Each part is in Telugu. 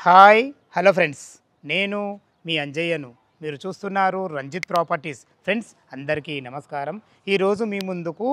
హాయ్ హలో ఫ్రెండ్స్, నేను మీ అంజయ్యను. మీరు చూస్తున్నారు రంజిత్ ప్రాపర్టీస్. ఫ్రెండ్స్ అందరికీ నమస్కారం. ఈరోజు మీ ముందుకు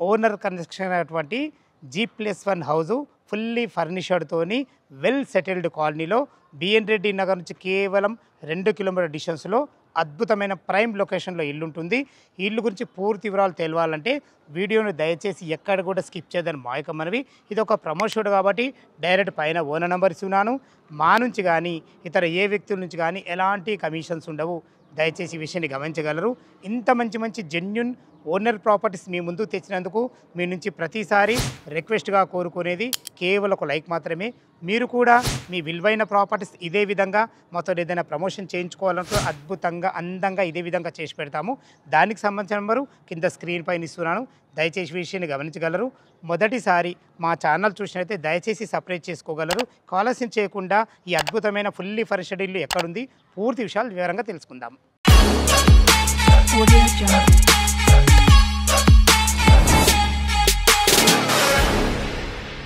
ఓనర్ కన్స్ట్రక్షన్ అయినటువంటి G+1 హౌజు ఫుల్లీ ఫర్నిషర్డ్తోని వెల్ సెటిల్డ్ కాలనీలో బిఎన్ రెడ్డి నగర్ నుంచి కేవలం 2 కిలోమీటర్ డిస్టెన్స్లో అద్భుతమైన ప్రైమ్ లొకేషన్లో ఇల్లు ఉంటుంది. ఈ ఇల్లు గురించి పూర్తి వివరాలు తెలవాలంటే వీడియోను దయచేసి ఎక్కడ కూడా స్కిప్ చేయదని మా యొక్క మనవి. ఇది ఒక ప్రమోషన్ కాబట్టి డైరెక్ట్ పైన ఓనర్ నెంబర్ ఇస్తున్నాను. మా నుంచి కానీ ఇతర ఏ వ్యక్తుల నుంచి కానీ ఎలాంటి కమిషన్స్ ఉండవు. దయచేసి ఈ విషయాన్ని గమనించగలరు. ఇంత మంచి మంచి జెన్యున్ ఓనర్ ప్రాపర్టీస్ మీ ముందుకు తెచ్చినందుకు మీ నుంచి ప్రతిసారి రిక్వెస్ట్గా కోరుకునేది కేవలం ఒక లైక్ మాత్రమే. మీరు కూడా మీ విలువైన ప్రాపర్టీస్ ఇదే విధంగా మాతో ఏదైనా ప్రమోషన్ చేయించుకోవాలంటే అద్భుతంగా అందంగా ఇదే విధంగా చేసి పెడతాము. దానికి సంబంధించిన నెంబరు కింద స్క్రీన్ పైన ఇస్తున్నాను. దయచేసి విషయాన్ని గమనించగలరు. మొదటిసారి మా ఛానల్ చూసినట్లయితే దయచేసి సబ్స్క్రైబ్ చేసుకోగలరు. ఆలస్యం చేయకుండా ఈ అద్భుతమైన ఫుల్లీ ఫర్నిష్డ్ ఇల్లు ఎక్కడుంది పూర్తి విషయాలు వివరంగా తెలుసుకుందాం.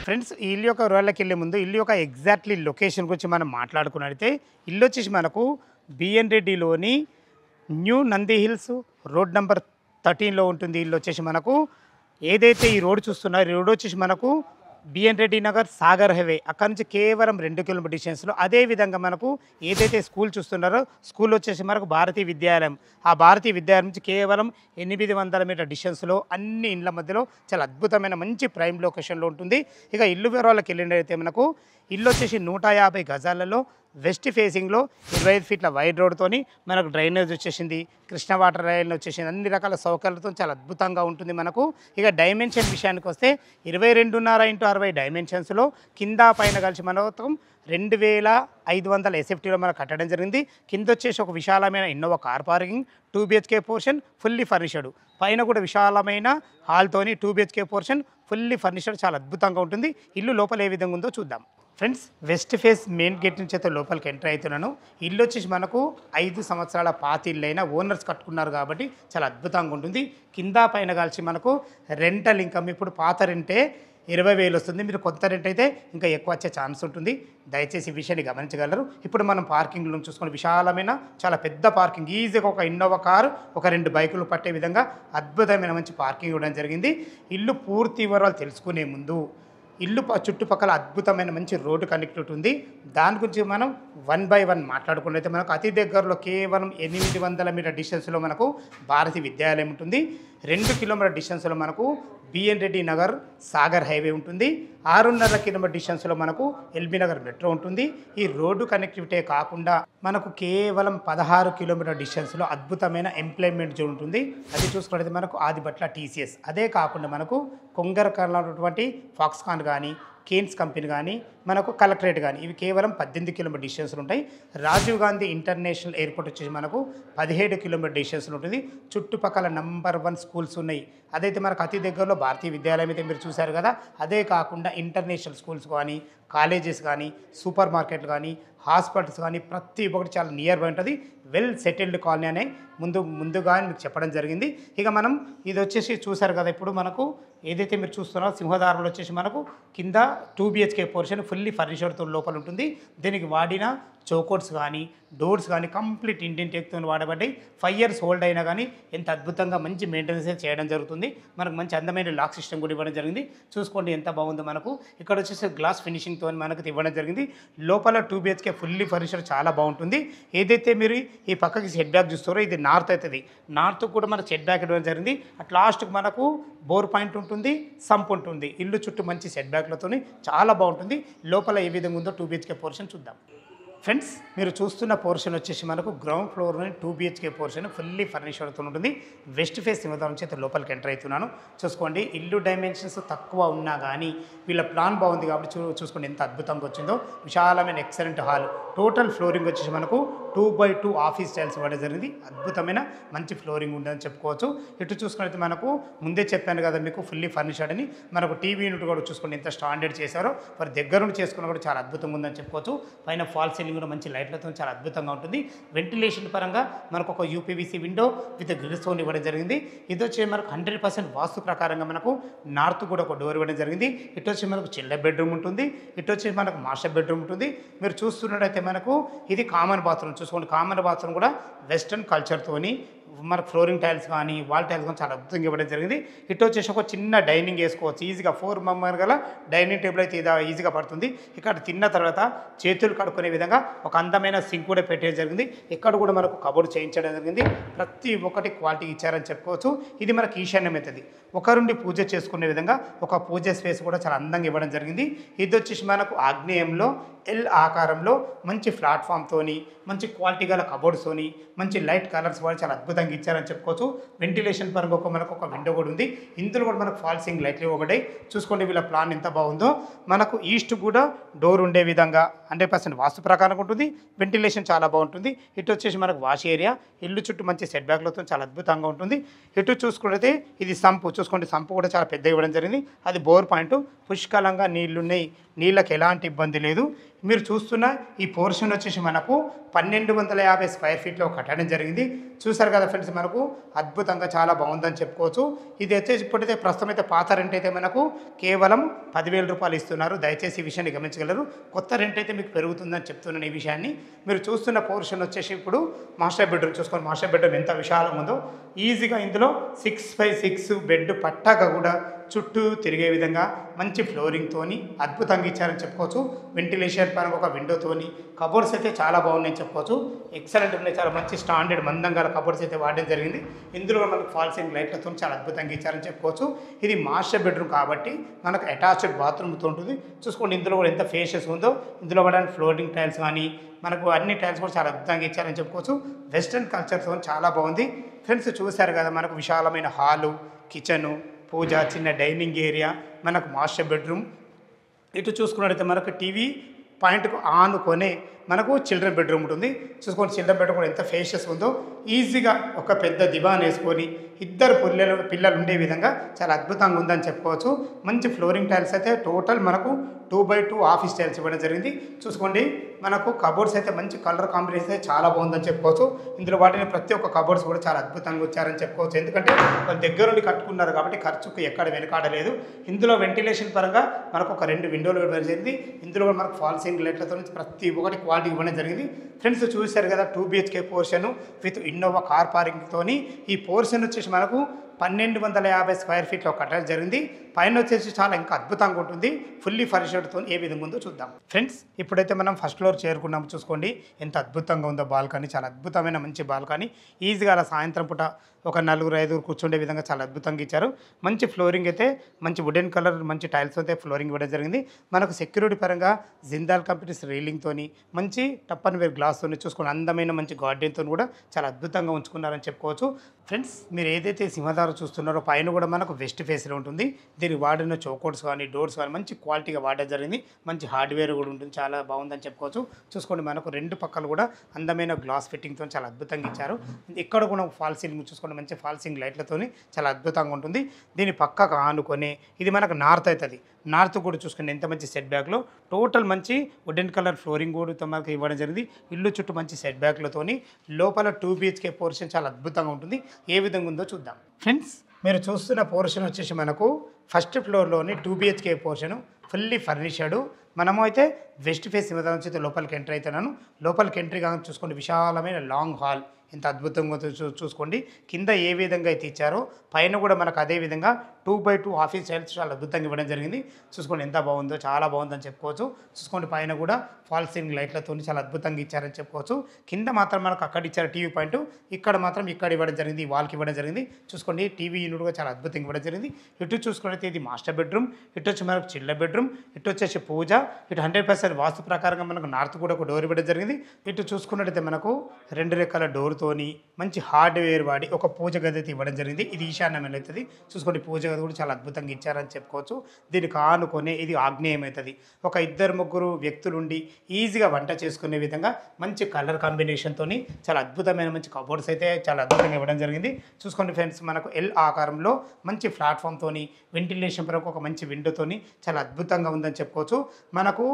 ఫ్రెండ్స్, ఈ ఇల్లు యొక్క వివరాలకు వెళ్ళే ముందు ఇల్లు యొక్క ఎగ్జాక్ట్లీ లొకేషన్ గురించి మనం మాట్లాడుకున్నట్లయితే ఇల్లు వచ్చేసి మనకు బిఎన్ రెడ్డిలోని new Nandi hills road number 13లో ఉంటుంది. ఇల్లు వచ్చేసి మనకు ఏదైతే ఈ రోడ్ చూస్తున్నారో ఈ రోడ్ వచ్చేసి మనకు బిఎన్ రెడ్డి నగర్ సాగర్ హైవే అక్కడ నుంచి కేవలం 2 కిలోమీటర్ డిస్టెన్స్లో. అదేవిధంగా మనకు ఏదైతే స్కూల్ చూస్తున్నారో స్కూల్ వచ్చేసి మనకు భారతీయ విద్యాలయం. ఆ భారతీయ విద్యాలయం నుంచి కేవలం 800 మీటర్ డిస్టెన్స్లో అన్ని ఇండ్ల మధ్యలో చాలా అద్భుతమైన మంచి ప్రైమ్ లొకేషన్లో ఉంటుంది. ఇక ఇల్లు వివరాలకు వెళ్ళినట్లయితే మనకు ఇల్లు వచ్చేసి 150 గజాలలో వెస్ట్ ఫేసింగ్లో 25 ఫీట్ల వైడ్ రోడ్తోని మనకు డ్రైనేజ్ వచ్చేసింది, కృష్ణ వాటర్ రైల్ వచ్చేసింది, అన్ని రకాల సౌకర్యాలతో చాలా అద్భుతంగా ఉంటుంది మనకు. ఇక డైమెన్షన్ విషయానికి వస్తే 22.5x60 డైమెన్షన్స్లో కింద పైన కలిసి మనకు 2500 ఎస్ఎఫ్టీలో మనకు కట్టడం జరిగింది. కింద వచ్చేసి ఒక విశాలమైన Innova car parking, 2 BHK portion fully furnished, పైన కూడా విశాలమైన హాల్తోని 2 BHK పోర్షన్ ఫుల్లీ ఫర్నిషర్డ్ చాలా అద్భుతంగా ఉంటుంది. ఇల్లు లోపల ఏ విధంగా ఉందో చూద్దాం. Friends, west face main gate నుంచి అయితే లోపలికి ఎంటర్ అవుతున్నాను. ఇల్లు వచ్చేసి మనకు 5 సంవత్సరాల పాత ఇల్లు అయినా ఓనర్స్ కట్టుకున్నారు కాబట్టి చాలా అద్భుతంగా ఉంటుంది. కింద పైన కలిసి మనకు రెంటల్ ఇన్కమ్ ఇప్పుడు పాత రెంటే 20,000 వస్తుంది. మీరు కొత్త రెంట్ అయితే ఇంకా ఎక్కువ వచ్చే ఛాన్స్ ఉంటుంది. దయచేసి ఈ విషయాన్ని గమనించగలరు. ఇప్పుడు మనం పార్కింగ్లో చూసుకొని విశాలమైన చాలా పెద్ద పార్కింగ్, ఈజీగా ఒక ఇన్నోవా కారు ఒక 2 బైకులు పట్టే విధంగా అద్భుతమైన మంచి పార్కింగ్ ఇవ్వడం జరిగింది. ఇల్లు పూర్తి వివరాలు తెలుసుకునే ముందు ఇల్లు చుట్టుపక్కల అద్భుతమైన మంచి రోడ్డు కనెక్టివిటీ ఉంది. దాని గురించి మనం 1 బై 1 మాట్లాడుకున్నట్లయితే మనకు అతి దగ్గరలో కేవలం 800 మీటర్ డిస్టెన్స్లో మనకు భారతీయ విద్యాలయం ఉంటుంది. 2 కిలోమీటర్ డిస్టెన్స్లో మనకు బిఎన్ రెడ్డి నగర్ సాగర్ హైవే ఉంటుంది. 6.5 కిలోమీటర్ డిస్టెన్స్లో మనకు ఎల్బీ నగర్ మెట్రో ఉంటుంది. ఈ రోడ్డు కనెక్టివిటీ కాకుండా మనకు కేవలం 16 కిలోమీటర్ డిస్టెన్స్లో అద్భుతమైన ఎంప్లాయ్మెంట్ జోన్ ఉంటుంది. అది చూసుకున్నట్లయితే మనకు ఆదిబట్ల TCS, అదే కాకుండా మనకు కొంగరకన్నటువంటి ఫాక్స్కాన్ కానీ కేన్స్ కంపెనీ కానీ మనకు కలెక్టరేట్ కానీ ఇవి కేవలం 18 కిలోమీటర్ డిస్టెన్స్లు ఉంటాయి. రాజీవ్ గాంధీ ఇంటర్నేషనల్ ఎయిర్పోర్ట్ వచ్చేసి మనకు 17 కిలోమీటర్ డిస్టెన్స్లో ఉంటుంది. చుట్టుపక్కల నంబర్ 1 స్కూల్స్ ఉన్నాయి. అదైతే మనకు అతి దగ్గరలో భారతీయ విద్యాలయం అయితే మీరు చూశారు కదా. అదే కాకుండా ఇంటర్నేషనల్ స్కూల్స్ కానీ కాలేజెస్ కానీ సూపర్ మార్కెట్లు కానీ హాస్పిటల్స్ కానీ ప్రతి ఒక్కటి చాలా నియర్ బై ఉంటుంది. వెల్ సెటిల్డ్ కాలనీ అనే ముందుగా మీకు చెప్పడం జరిగింది. ఇక మనం ఇది వచ్చేసి చూశారు కదా. ఇప్పుడు మనకు ఏదైతే మీరు చూస్తున్నారో సింహదారంలో వచ్చేసి మనకు కింద 2 BHK పోర్షన్ ఫుల్లీ ఫర్నిచర్తో లోపల ఉంటుంది. దీనికి వాడిన చౌకోట్స్ కానీ డోర్స్ కానీ కంప్లీట్ ఇండియన్ టెక్తో వాడబడ్డాయి. 5 ఇయర్స్ ఓల్డ్ అయినా కానీ ఎంత అద్భుతంగా మంచి మెయింటెనెన్స్ చేయడం జరుగుతుంది. మనకు మంచి అందమైన లాక్ సిస్టమ్ కూడా ఇవ్వడం జరిగింది. చూసుకోండి ఎంత బాగుందో. మనకు ఇక్కడ వచ్చేసి గ్లాస్ ఫినిషింగ్తో మనకు ఇవ్వడం జరిగింది. లోపల 2 BHK ఫుల్లీ ఫర్నిచర్ చాలా బాగుంటుంది. ఏదైతే మీరు ఈ పక్కకి సెట్ బ్యాక్ చూస్తారో ఇది నార్త్ అవుతుంది. నార్త్ కూడా మనకు సెట్ బ్యాక్ ఇవ్వడం జరిగింది. అట్ లాస్ట్కి మనకు బోర్ పాయింట్ ఉంటుంది, సంప్ ఉంటుంది. ఇల్లు చుట్టూ మంచి సెట్ బ్యాక్లతో చాలా బాగుంటుంది. లోపల ఏ విధంగా ఉందో 2 BHK పోర్షన్ చూద్దాం. ఫ్రెండ్స్, మీరు చూస్తున్న పోర్షన్ వచ్చేసి మనకు గ్రౌండ్ ఫ్లోర్లోని 2 BHK పోర్షన్ ఫుల్లీ ఫర్నిచర్తో ఉంటుంది. వెస్ట్ ఫేస్ సింహద్వారం నుంచి అయితే లోపలికి ఎంటర్ అవుతున్నాను. చూసుకోండి, ఇల్లు డైమెన్షన్స్ తక్కువ ఉన్నా కానీ వీళ్ళ ప్లాన్ బాగుంది కాబట్టి చూసుకోండి ఎంత అద్భుతంగా వచ్చిందో. విశాలమైన ఎక్సలెంట్ హాల్, టోటల్ ఫ్లోరింగ్ వచ్చేసి మనకు 2x2 ఆఫీస్ స్టైల్స్ ఇవ్వడం జరిగింది. అద్భుతమైన మంచి ఫ్లోరింగ్ ఉందని చెప్పుకోవచ్చు. ఇటు చూసుకున్నట్లయితే మనకు ముందే చెప్పాను కదా మీకు ఫుల్లీ ఫర్నిచర్డ్ అని. మనకు టీవీ యూనిట్ కూడా చూసుకోండి ఎంత స్టాండర్డ్ చేశారో. మరి దగ్గర నుండి చేసుకున్న కూడా చాలా అద్భుతంగా ఉందని చెప్పుకోవచ్చు. పైన ఫాల్ సీలింగ్ సీలింగ్ కూడా మంచి లైట్లతో చాలా అద్భుతంగా ఉంటుంది. వెంటిలేషన్ పరంగా మనకు ఒక యూపీవీసీ విండో విత్ గ్రిల్స్తో ఇవ్వడం జరిగింది. ఇది వచ్చి మనకు 100% వాస్తు ప్రకారంగా మనకు నార్త్ కూడా ఒక డోర్ ఇవ్వడం జరిగింది. ఇటు వచ్చి మనకు చిల్డ్రన్ బెడ్రూమ్ ఉంటుంది, ఇటు వచ్చి మనకు మాస్టర్ బెడ్రూమ్ ఉంటుంది. మీరు చూస్తున్నట్టయితే మనకు ఇది కామన్ బాత్రూమ్ చూసుకోండి. కామన్ బాత్రూమ్ కూడా వెస్టర్న్ కల్చర్తోని మనకు ఫ్లోరింగ్ టైల్స్ కానీ వాల్ టైల్స్ కానీ చాలా అద్భుతంగా ఇవ్వడం జరిగింది. ఇటు వచ్చేసి ఒక చిన్న డైనింగ్ వేసుకోవచ్చు ఈజీగా. 4 మెంబర్ గల డైనింగ్ టేబుల్ అయితే ఇది ఈజీగా పడుతుంది. ఇక్కడ తిన్న తర్వాత చేతులు కడుక్కునే విధంగా ఒక అందమైన సింక్ కూడా పెట్టడం జరిగింది. ఇక్కడ కూడా మనకు కబోర్డ్ చేయించడం జరిగింది. ప్రతి ఒక్కటి క్వాలిటీ ఇచ్చారని చెప్పుకోవచ్చు. ఇది మనకి ఈశాన్యం అవుతుంది. ఒకరుండి పూజ చేసుకునే విధంగా ఒక పూజ స్పేస్ కూడా చాలా అందంగా ఇవ్వడం జరిగింది. ఇది వచ్చేసి మనకు ఆగ్నేయంలో ఎల్ ఆకారంలో మంచి ప్లాట్ఫామ్తోని మంచి క్వాలిటీ గల కబోర్డ్స్తోని మంచి లైట్ కలర్స్ కూడా చాలా అద్భుతంగా ఇచ్చారని చెప్పుకోవచ్చు. వెంటిలేషన్ పరంగా మనకు ఒక విండో కూడా ఉంది. ఇందులో కూడా మనకు ఫాల్సింగ్ లైట్లు ఒకటి చూసుకోండి. వీళ్ళ ప్లాన్ ఎంత బాగుందో. మనకు ఈస్ట్ కూడా డోర్ ఉండే విధంగా 100% వాస్తు ప్రకారం ఉంటుంది. వెంటిలేషన్ చాలా బాగుంటుంది. ఇటు వచ్చేసి మనకు వాష్ ఏరియా, ఇల్లు చుట్టూ మంచి సెట్ బ్యాక్లతో చాలా అద్భుతంగా ఉంటుంది. ఇటు చూసుకుంటే ఇది సంపు చూసుకోండి. సంపు కూడా చాలా పెద్ద ఇవ్వడం జరిగింది. అది బోర్ పాయింట్, పుష్కలంగా నీళ్లున్నాయి, నీళ్ళకి ఎలాంటి ఇబ్బంది లేదు. మీరు చూస్తున్న ఈ పోర్షన్ వచ్చేసి మనకు 1250 స్క్వేర్ ఫీట్లో కట్టడం జరిగింది. చూసారు కదా ఫ్రెండ్స్, మనకు అద్భుతంగా చాలా బాగుందని చెప్పుకోవచ్చు. ఇది వచ్చేసి ఇప్పుడైతే ప్రస్తుతం అయితే పాత రెంట్ అయితే మనకు కేవలం 10,000 రూపాయలు ఇస్తున్నారు. దయచేసి ఈ విషయాన్ని గమనించగలరు. కొత్త రెంట్ అయితే మీకు పెరుగుతుందని చెప్తున్నాను. ఈ విషయాన్ని మీరు చూస్తున్న పోర్షన్ వచ్చేసి ఇప్పుడు మాస్టర్ బెడ్రూమ్ చూసుకోండి. మాస్టర్ బెడ్రూమ్ ఎంత విశాలంగా ఉందో. ఈజీగా ఇందులో 6x6 బెడ్ పట్టాక కూడా చుట్టూ తిరిగే విధంగా మంచి ఫ్లోరింగ్తోని అద్భుతంగా ఇచ్చారని చెప్పుకోవచ్చు. వెంటిలేషన్ పరంగా ఒక విండోతోని కబోర్డ్స్ అయితే చాలా బాగున్నాయని చెప్పుకోవచ్చు. ఎక్సలెంట్ ఉన్నాయి. చాలా మంచి స్టాండర్డ్ మందంగా కబోర్డ్స్ అయితే వాడడం జరిగింది. ఇందులో మనకు ఫాల్సింగ్ లైట్లతో చాలా అద్భుతంగా ఇచ్చారని చెప్పుకోవచ్చు. ఇది మాస్టర్ బెడ్రూమ్ కాబట్టి మనకు అటాచ్డ్ బాత్రూమ్తో ఉంటుంది. చూసుకోండి ఇందులో కూడా ఎంత ఫేషియస్ ఉందో. ఇందులో కూడా ఫ్లోరింగ్ టైల్స్ కానీ మనకు అన్ని టైల్స్ కూడా చాలా అద్భుతంగా ఇచ్చారని చెప్పుకోవచ్చు. వెస్టర్న్ కల్చర్తో చాలా బాగుంది. ఫ్రెండ్స్ చూశారు కదా, మనకు విశాలమైన హాలు, కిచెను, పూజ, చిన్న డైనింగ్ ఏరియా, మనకు మాస్టర్ బెడ్రూమ్. ఇటు చూసుకున్నట్టయితే మనకు టీవీ పాయింట్కు ఆనుకొనే మనకు చిల్డ్రన్ బెడ్రూమ్ ఉంటుంది. చూసుకోండి చిల్డ్రన్ బెడ్రూమ్ కూడా ఎంత ఫేషియస్ ఉందో. ఈజీగా ఒక పెద్ద దివాన్ వేసుకొని ఇద్దరు పిల్లలు ఉండే విధంగా చాలా అద్భుతంగా ఉందని చెప్పుకోవచ్చు. మంచి ఫ్లోరింగ్ టైల్స్ అయితే టోటల్ మనకు 2x2 ఆఫీస్ టైల్స్ ఇవ్వడం జరిగింది. చూసుకోండి మనకు కబోర్డ్స్ అయితే మంచి కలర్ కాంబినేషన్ అయితే చాలా బాగుందని చెప్పుకోవచ్చు. ఇందులో వాటిని ప్రతి ఒక్క కబోర్డ్స్ కూడా చాలా అద్భుతంగా వచ్చారని చెప్పుకోవచ్చు. ఎందుకంటే వాళ్ళు దగ్గరుండి కట్టుకున్నారు కాబట్టి ఖర్చుకు ఎక్కడ వెనకాడలేదు. ఇందులో వెంటిలేషన్ పరంగా మనకు ఒక 2 విండోలు ఇవ్వడం జరిగింది. ఇందులో మనకు ఫాల్సింగ్ లైట్లతో ప్రతి ఒక్కటి క్వాలిటీ ఇవ్వడం జరిగింది. ఫ్రెండ్స్ చూశారు కదా 2 BHK portion with Innova car పార్కింగ్తోని. ఈ పోర్షన్ వచ్చేసి మనకు 1250 స్క్వేర్ ఫీట్లో కట్టడం జరిగింది. పైన వచ్చేసి చాలా ఇంకా అద్భుతంగా ఉంటుంది. ఫుల్లీ ఫర్నిచర్డ్తో ఏ విధంగా ఉందో చూద్దాం. ఫ్రెండ్స్ ఇప్పుడైతే మనం ఫస్ట్ ఫ్లోర్ చేరుకున్నాము. చూసుకోండి ఎంత అద్భుతంగా ఉందో బాల్కనీ. చాలా అద్భుతమైన మంచి బాల్కనీ. ఈజీగా అలా సాయంత్రం పూట ఒక 4-5 కూర్చుండే విధంగా చాలా అద్భుతంగా ఇచ్చారు. మంచి ఫ్లోరింగ్ అయితే మంచి వుడెన్ కలర్ మంచి టైల్స్ అయితే ఫ్లోరింగ్ ఇవ్వడం జరిగింది. మనకు సెక్యూరిటీ పరంగా జిందాల్ కంపెనీస్ రీలింగ్తోని మంచి టప్ అండ్ వేర్ గ్లాస్తోని చూసుకుని అందమైన మంచి గార్డెన్తో కూడా చాలా అద్భుతంగా ఉంచుకున్నారని చెప్పుకోవచ్చు. ఫ్రెండ్స్ మీరు ఏదైతే సింహదారు చూస్తున్నారో పైన కూడా మనకు వెస్ట్ ఫేస్లో ఉంటుంది. దీనికి వాడిన చౌకోట్స్ కానీ డోర్స్ కానీ మంచి క్వాలిటీగా వాడడం జరిగింది. మంచి హార్డ్వేర్ కూడా ఉంటుంది. చాలా బాగుందని చెప్పుకోవచ్చు. చూసుకోండి మనకు 2 పక్కలు కూడా అందమైన గ్లాస్ ఫిట్టింగ్తో చాలా అద్భుతంగా ఇచ్చారు. ఇక్కడ కూడా ఫాల్ సీలింగ్ చూసుకోండి మంచి ఫాల్సింగ్ లైట్లతోని చాలా అద్భుతంగా ఉంటుంది. దీని పక్కకు ఆనుకొని ఇది మనకు నార్త్ అవుతుంది. నార్త్ కూడా చూసుకుని ఎంత మంచి సెట్ బ్యాక్లో టోటల్ మంచి వుడెన్ కలర్ ఫ్లోరింగ్ కూడా మనకు ఇవ్వడం జరిగింది. ఇల్లు చుట్టూ మంచి సెట్ బ్యాక్లతోని లోపల 2 BHK పోర్షన్ చాలా అద్భుతంగా ఉంటుంది. ఏ విధంగా ఉందో చూద్దాం. ఫ్రెండ్స్ మీరు చూస్తున్న పోర్షన్ వచ్చేసి మనకు ఫస్ట్ ఫ్లోర్లోని 2 BHK పోర్షను ఫుల్లీ ఫర్నిషర్డు. మనము అయితే వెస్ట్ ఫేస్ నుంచి లోపలికి ఎంట్రీ అవుతున్నాను. లోపలికి ఎంట్రీ కాగా చూసుకోండి విశాలమైన లాంగ్ హాల్ ఎంత అద్భుతంగా చూసుకోండి. కింద ఏ విధంగా అయితే ఇచ్చారో పైన కూడా మనకు అదే విధంగా 2x2 ఆఫీస్ టైల్స్ చాలా అద్భుతంగా ఇవ్వడం జరిగింది. చూసుకోండి ఎంత బాగుందో, చాలా బాగుందని చెప్పుకోవచ్చు. చూసుకోండి పైన కూడా ఫాల్ సీలింగ్ లైట్లతో చాలా అద్భుతంగా ఇచ్చారని చెప్పుకోవచ్చు. కింద మాత్రం మనకు అక్కడ ఇచ్చారు టీవీ పాయింట్, ఇక్కడ మాత్రం ఇక్కడ ఇవ్వడం జరిగింది, వాల్కి ఇవ్వడం జరిగింది. చూసుకోండి టీవీ యూనిట్ కూడా చాలా అద్భుతంగా ఇవ్వడం జరిగింది. ఇటు చూసుకుంటే ఇది మాస్టర్ బెడ్రూమ్, ఇటు వచ్చి మనకు చిల్డ్రన్ బెడ్రూమ్, ఇటు వచ్చేసి పూజ. ఇటు 100% వాస్తు ప్రకారంగా మనకు నార్త్ కూడా ఒక డోర్ ఇవ్వడం జరిగింది. ఇటు చూసుకున్నట్టయితే మనకు 2 రెక్కల డోర్తోని మంచి హార్డ్వేర్ వాడి ఒక పూజ గది అయితే ఇవ్వడం జరిగింది. ఇది ఈశాన్యం అవుతుంది. చూసుకోండి పూజ గది కూడా చాలా అద్భుతంగా ఇచ్చారని చెప్పుకోవచ్చు. దీనికి ఆనుకొని ఇది ఆగ్నేయం అవుతుంది. ఒక 2-3 వ్యక్తులు ఉండి ఈజీగా వంట చేసుకునే విధంగా మంచి కలర్ కాంబినేషన్తో చాలా అద్భుతమైన మంచి కబోర్డ్స్ అయితే చాలా అద్భుతంగా ఇవ్వడం జరిగింది. చూసుకోండి ఫ్రెండ్స్ మనకు ఎల్ ఆకారంలో మంచి ప్లాట్ఫామ్తో వెంటిలేషన్ పరకు ఒక మంచి విండోతోని చాలా అద్భుతంగా ఉందని చెప్పుకోవచ్చు. మనకు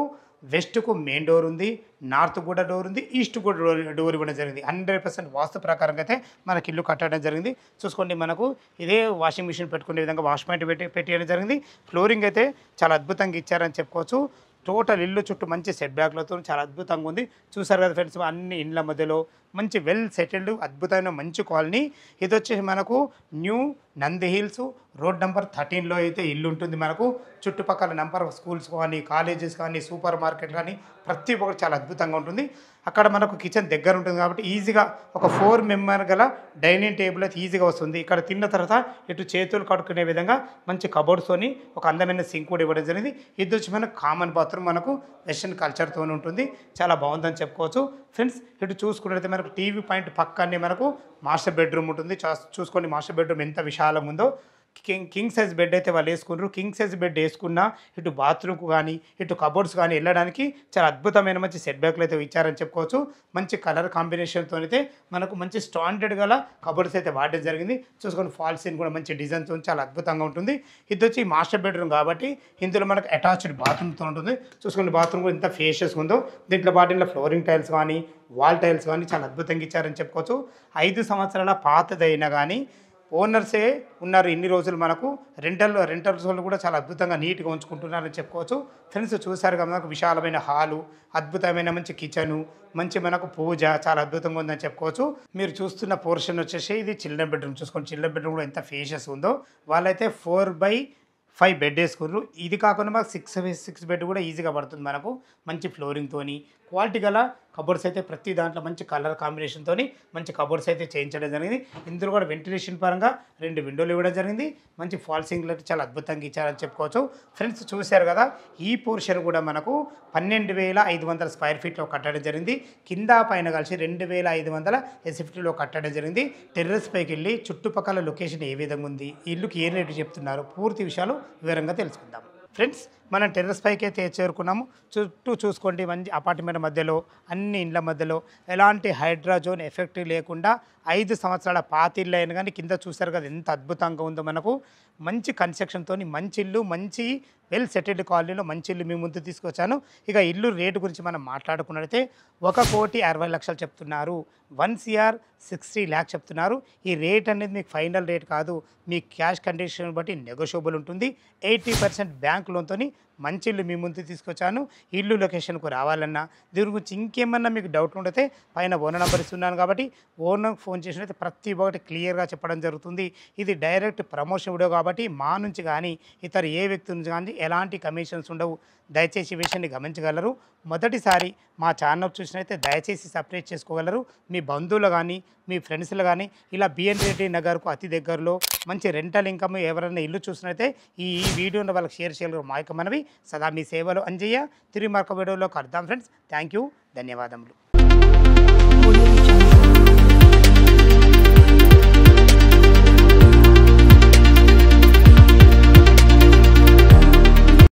వెస్ట్కు మెయిన్ డోర్ ఉంది, నార్త్ కూడా డోర్ ఉంది, ఈస్ట్ కూడా డోర్ ఇవ్వడం జరిగింది. 100% వాస్తు ప్రకారంగా అయితే మనకి ఇల్లు కట్టడం జరిగింది. చూసుకోండి, మనకు ఇదే వాషింగ్ మిషన్ పెట్టుకునే విధంగా వాష్ పాయింట్ పెట్టేయడం జరిగింది. ఫ్లోరింగ్ అయితే చాలా అద్భుతంగా ఇచ్చారని చెప్పుకోవచ్చు. టోటల్ ఇల్లు చుట్టూ మంచి సెట్ బ్యాక్లతో చాలా అద్భుతంగా ఉంది. చూసారు కదా ఫ్రెండ్స్, అన్ని ఇండ్ల మధ్యలో మంచి వెల్ సెటిల్డ్ అద్భుతమైన మంచి కాలనీ. ఇది వచ్చేసి మనకు New Nandi hills road number 13లో అయితే ఇల్లు ఉంటుంది. మనకు చుట్టుపక్కల నెంబర్ ఆఫ్ స్కూల్స్ కానీ, కాలేజెస్ కానీ, సూపర్ మార్కెట్ కానీ ప్రతి ఒక్కటి చాలా అద్భుతంగా ఉంటుంది. అక్కడ మనకు కిచెన్ దగ్గర ఉంటుంది కాబట్టి ఈజీగా ఒక 4 మెంబర్ గల డైనింగ్ టేబుల్ అయితే ఈజీగా వస్తుంది. ఇక్కడ తిన్న తర్వాత ఇటు చేతులు కడుక్కునే విధంగా మంచి కబోర్డ్స్తోని ఒక అందమైన సింక్ కూడా ఇవ్వడం జరిగింది. ఇది వచ్చి మనకు కామన్ బాత్రూమ్, మనకు వెస్టర్న్ కల్చర్తో ఉంటుంది. చాలా బాగుందని చెప్పుకోవచ్చు. ఫ్రెండ్స్, ఇటు చూసుకున్నట్లయితే మనకు టీవీ పాయింట్ పక్కనే మనకు మాస్టర్ బెడ్రూమ్ ఉంటుంది. చూసుకోండి మాస్టర్ బెడ్రూమ్ ఎంత విశాలంగా ఉందో. కింగ్ సైజ్ బెడ్ అయితే వాళ్ళు వేసుకున్నారు. కింగ్ సైజ్ బెడ్ వేసుకున్న ఇటు బాత్రూమ్కు కానీ, ఇటు కబోర్డ్స్ కానీ వెళ్ళడానికి చాలా అద్భుతమైన మంచి సెట్ బ్యాక్లు అయితే ఇచ్చారని చెప్పుకోవచ్చు. మంచి కలర్ కాంబినేషన్తో అయితే మనకు మంచి స్టాండర్డ్ గల కబోర్డ్స్ అయితే వాడడం జరిగింది. చూసుకొని ఫాల్ సీన్ కూడా మంచి డిజైన్తో చాలా అద్భుతంగా ఉంటుంది. ఇది వచ్చి మాస్టర్ బెడ్రూమ్ కాబట్టి ఇందులో మనకు అటాచ్డ్ బాత్రూమ్తో ఉంటుంది. చూసుకుని బాత్రూమ్ కూడా ఎంత ఫేషియస్గా ఉందో. దీంట్లో వాటిలో ఫ్లోరింగ్ టైల్స్ కానీ, వాల్ టైల్స్ కానీ చాలా అద్భుతంగా ఇచ్చారని చెప్పుకోవచ్చు. 5 సంవత్సరాల పాతదైనా కానీ ఓనర్సే ఉన్నారు ఇన్ని రోజులు. మనకు రెంటల్స్ వాళ్ళు కూడా చాలా అద్భుతంగా నీట్గా ఉంచుకుంటున్నారని చెప్పుకోవచ్చు. ఫ్రెండ్స్, చూసారు కదా మనకు విశాలమైన హాలు, అద్భుతమైన మంచి కిచెను, మంచి మనకు పూజ చాలా అద్భుతంగా ఉందని చెప్పుకోవచ్చు. మీరు చూస్తున్న పోర్షన్ వచ్చేసి ఇది చిల్డ్రన్ బెడ్రూమ్. చూసుకోండి, చిల్డ్రన్ బెడ్రూమ్ కూడా ఎంత ఫేషియస్ ఉందో. వాళ్ళైతే 4/5 బెడ్ వేసుకున్నారు. ఇది కాకుండా మాకు 6 బెడ్ కూడా ఈజీగా పడుతుంది. మనకు మంచి ఫ్లోరింగ్తోని క్వాలిటీ గల కబోర్డ్స్ అయితే ప్రతి దాంట్లో మంచి కలర్ కాంబినేషన్తో మంచి కబోర్డ్స్ అయితే చేయించడం జరిగింది. ఇందులో కూడా వెంటిలేషన్ పరంగా 2 విండోలు ఇవ్వడం జరిగింది. మంచి ఫాల్ సీలింగ్ అయితే చాలా అద్భుతంగా ఇచ్చారని చెప్పుకోవచ్చు. ఫ్రెండ్స్, చూశారు కదా, ఈ పోర్షన్ కూడా మనకు 12,500 స్క్వేర్ ఫీట్లో కట్టడం జరిగింది. కింద పైన కలిసి 2,500 ఎస్ఎఫ్టీలో కట్టడం జరిగింది. టెర్రస్ పైకి వెళ్ళి చుట్టుపక్కల లొకేషన్ ఏ విధంగా ఉంది, ఇల్లుకి ఏ రేటు చెప్తున్నారు, పూర్తి విషయాలు వివరంగా తెలుసుకుందాం. ఫ్రెండ్స్, మనం టెర్రస్ పైకి అయితే చేరుకున్నాము. చుట్టూ చూసుకోండి, మంచి అపార్ట్మెంట్ మధ్యలో, అన్ని ఇండ్ల మధ్యలో ఎలాంటి హైడ్రాజోన్ ఎఫెక్ట్ లేకుండా 5 సంవత్సరాల పాత ఇల్లు అయినా కానీ కింద చూసారు కదా ఎంత అద్భుతంగా ఉందో. మనకు మంచి కన్స్ట్రక్షన్తో మంచి ఇల్లు, మంచి వెల్ సెటిల్డ్ కాలనీలో మంచి ఇల్లు మీ ముందు తీసుకొచ్చాను. ఇక ఇల్లు రేటు గురించి మనం మాట్లాడుకున్నట్లయితే 1,60,00,000 చెప్తున్నారు. 1,60 lakh చెప్తున్నారు. ఈ రేట్ అనేది మీకు ఫైనల్ రేట్ కాదు. మీ క్యాష్ కండిషన్ బట్టి నెగోషియబుల్ ఉంటుంది. 80% బ్యాంక్ లోన్తో మంచి ఇల్లు మీ ముందు తీసుకొచ్చాను. ఇల్లు లొకేషన్కు రావాలన్నా, దీని గురించి ఇంకేమన్నా మీకు డౌట్ ఉంటే పైన ఓనర్ నెంబర్ ఇస్తున్నాను కాబట్టి ఓనర్కి ఫోన్ చేసినైతే ప్రతి ఒక్కటి క్లియర్గా చెప్పడం జరుగుతుంది. ఇది డైరెక్ట్ ప్రమోషన్ వీడియో కాబట్టి మా నుంచి కానీ ఇతర ఏ వ్యక్తి నుంచి కానీ ఎలాంటి కమిషన్స్ ఉండవు. దయచేసి ఈ విషయాన్ని గమనించగలరు. మొదటిసారి మా ఛానల్ చూసినైతే దయచేసి సబ్స్క్రైబ్ చేసుకోగలరు. మీ బంధువులు కానీ, మీ ఫ్రెండ్స్లు కానీ ఇలా బిఎన్ రెడ్డి నగర్కు అతి దగ్గరలో మంచి రెంటల్ ఇన్కమ్ ఎవరైనా ఇల్లు చూసినైతే ఈ వీడియోని వాళ్ళకి షేర్ చేయగలరు. మా యొక్క మనవి సదా మీ సేవలు అంజయ్య. తిరిగి మరొక వీడియోలో కలుద్దాం ఫ్రెండ్స్. థ్యాంక్ యూ, ధన్యవాదములు.